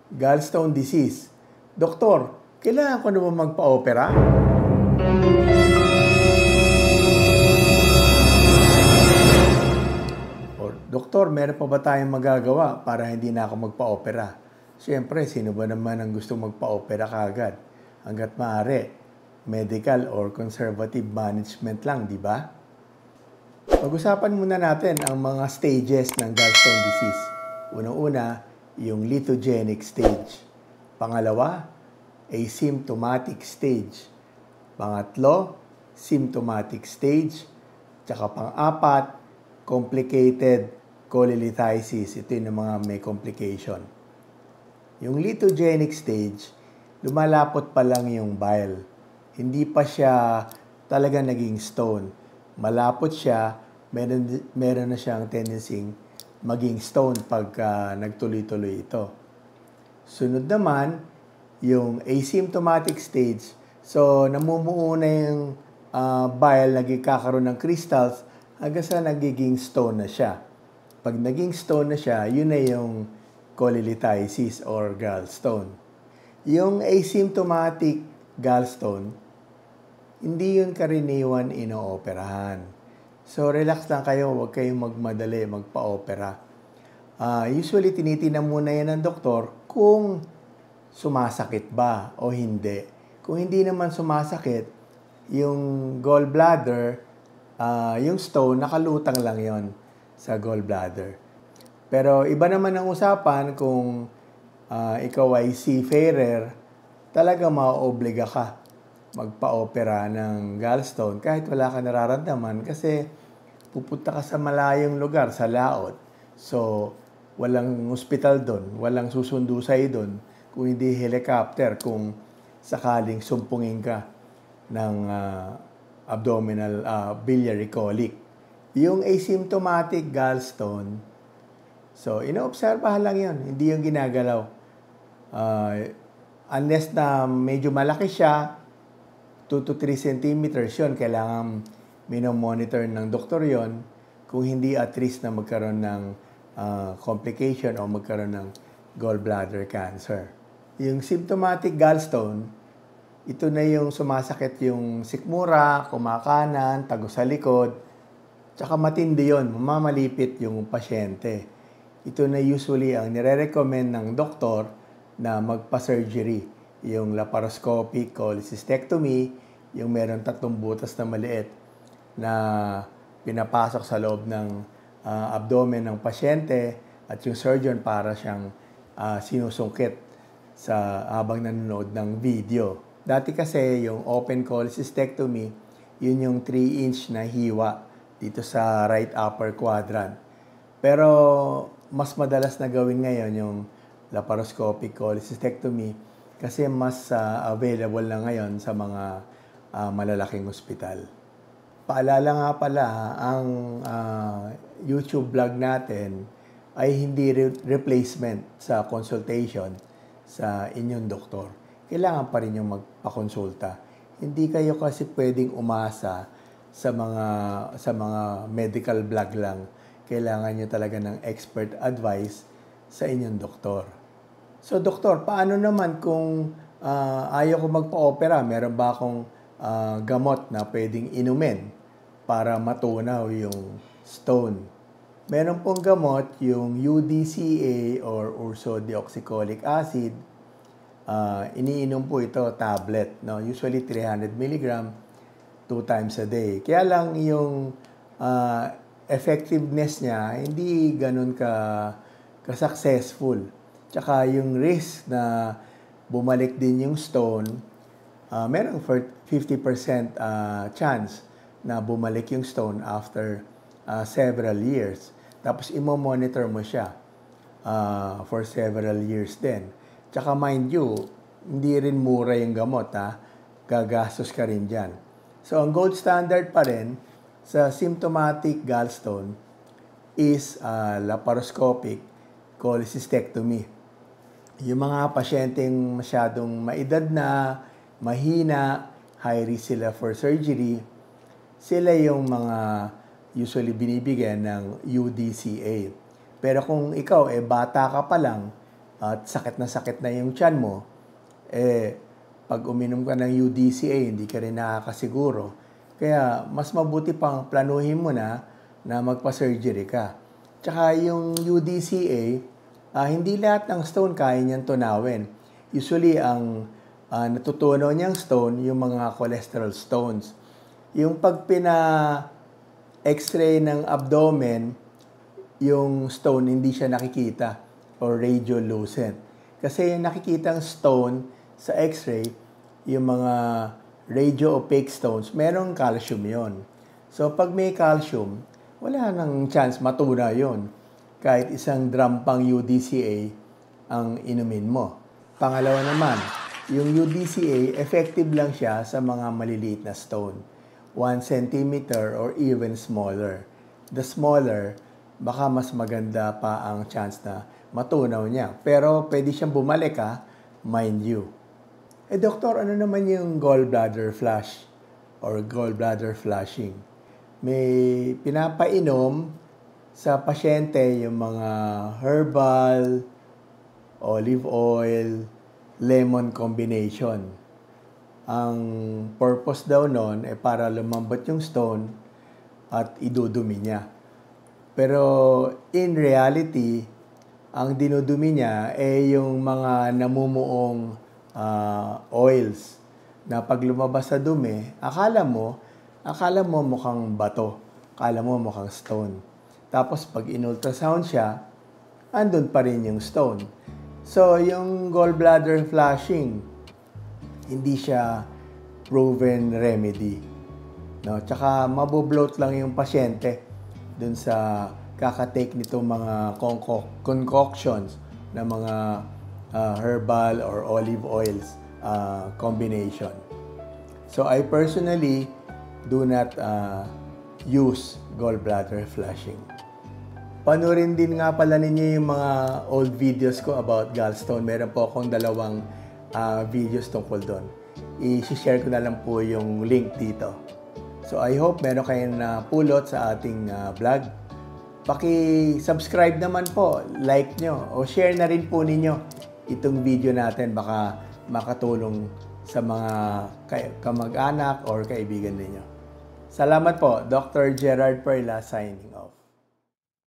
gallstone disease. Doktor, kailangan ko na ba magpa-opera? O, Doktor, meron pa ba tayong magagawa para hindi na ako magpa-opera? Siyempre, sino ba naman ang gusto magpa-opera kaagad? Hanggat maaari, medical or conservative management lang, di ba? Pag-usapan muna natin ang mga stages ng gallstone disease. Unang-una, yung lithogenic stage. Pangalawa, asymptomatic stage. Pangatlo, symptomatic stage. Tsaka pang-apat, complicated cholelithiasis. Ito yung mga may complication. Yung lithogenic stage, lumalapot pa lang yung bile. Hindi pa siya talaga naging stone. Malapot siya, meron na siyang tendency maging stone pagka nagtuloy-tuloy ito. Sunod naman, yung asymptomatic stage. So, namumuo na yung bile, nagkakaroon ng crystals, hanggang sa nagiging stone na siya. Pag naging stone na siya, yun na yung cholelithiasis or gallstone. Yung asymptomatic gallstone, hindi yun karaniwan inooperahan. So, relax lang kayo, huwag kayong magmadali, magpa-opera. Usually, tinitingnan muna yan ng doktor kung sumasakit ba o hindi. Kung hindi naman sumasakit, yung gallbladder, yung stone, nakalutang lang yon sa gallbladder. Pero iba naman ang usapan kung ikaw ay seafarer, talaga maoobliga ka magpa-opera ng gallstone kahit wala ka nararamdaman kasi pupunta ka sa malayong lugar, sa laot. So, walang hospital doon, walang susundo sa'yo doon, kung hindi helicopter, kung sakaling sumpungin ka ng abdominal biliary colic. Yung asymptomatic gallstone, so, inoobserbahan lang yun, hindi yung ginagalaw. Unless na medyo malaki siya, 2 to 3 centimeters yun, kailangan minomonitor ng doktor yon. Kung hindi, at least na magkaroon ng complication o magkaroon ng gallbladder cancer. Yung symptomatic gallstone, ito na yung sumasakit yung sikmura, kumakanan, tago sa likod, tsaka matindi yun, mamamalipit yung pasyente. Ito na usually ang nire-recommend ng doktor na magpa-surgery. Yung laparoscopic cholecystectomy, yung meron 3 butas na maliit na pinapasok sa loob ng abdomen ng pasyente at yung surgeon para siyang sinusungkit habang nanonood ng video. Dati kasi yung open cholecystectomy, yun yung 3-inch na hiwa dito sa right upper quadrant. Pero mas madalas na gawin ngayon yung laparoscopic cholecystectomy kasi mas available na ngayon sa mga malalaking ospital. Paalala nga pala, ang YouTube vlog natin ay hindi replacement sa consultation sa inyong doktor. Kailangan pa rin yung magpakonsulta. Hindi kayo kasi pwedeng umasa sa mga medical vlog lang. Kailangan nyo talaga ng expert advice sa inyong doktor. So, doktor, paano naman kung ayaw ko magpa-opera? Meron ba akong gamot na pwedeng inumin para matunaw yung stone? Meron pong gamot, yung UDCA or ursodeoxycholic acid. Iniinom po ito tablet, no? Usually 300 mg 2 times a day. Kaya lang yung effectiveness niya hindi ganun ka-successful. Tsaka yung risk na bumalik din yung stone, merong 50% chance na bumalik yung stone after several years. Tapos imo-monitor mo siya for several years din. Tsaka mind you, hindi rin mura yung gamot, gagastos ka rin dyan. So ang gold standard pa rin sa symptomatic gallstone is laparoscopic cholecystectomy. Yung mga pasyenteng masyadong maedad na, mahina, high risk sila for surgery, sila yung mga usually binibigyan ng UDCA. Pero kung ikaw bata ka pa lang, at sakit na yung tiyan mo, pag uminom ka ng UDCA, hindi ka rin nakakasiguro. Kaya mas mabuti pang planuhin mo na magpa-surgery ka. Tsaka yung UDCA, hindi lahat ng stone kaya niyang tunawin. Usually, ang natutunaw niyang stone, yung mga cholesterol stones. Yung pag x-ray ng abdomen, yung stone hindi siya nakikita or radiolucent. Kasi yung nakikitang stone sa x-ray, yung mga radio-opaque stones, merong calcium yon. So pag may calcium, wala nang chance matuna yon. Kahit isang drum pang UDCA ang inumin mo. Pangalawa naman, yung UDCA, effective lang siya sa mga maliliit na stone. 1 centimeter or even smaller. The smaller, baka mas maganda pa ang chance na matunaw niya. Pero pwede siyang bumalik mind you. Doktor, ano naman yung gallbladder flush or gallbladder flushing? May pinapainom sa pasyente yung mga herbal, olive oil, lemon combination. Ang purpose daw nun para lumambot yung stone at idudumi niya. Pero in reality, ang dinudumi niya yung mga namumuong oils na pag lumabas sa dumi, akala mo mukhang bato, akala mo mukhang stone. Tapos pag in-ultrasound siya, andun pa rin yung stone. So, yung gallbladder flushing, hindi siya proven remedy. No? Tsaka mabobloat lang yung pasyente dun sa kakatake nitong mga concoctions na mga herbal or olive oils combination. So I personally do not use gallbladder flushing. Panoorin din nga pala ninyo yung mga old videos ko about gallstone. Meron po akong 2 videos tungkol doon. I-share ko na lang po yung link dito. So I hope meron kayong napulot sa ating vlog. Paki-subscribe naman po, like nyo, o share na rin po ninyo itong video natin. Baka makatulong sa mga kamag-anak or kaibigan ninyo. Salamat po, Dr. Gerard Perla signing off.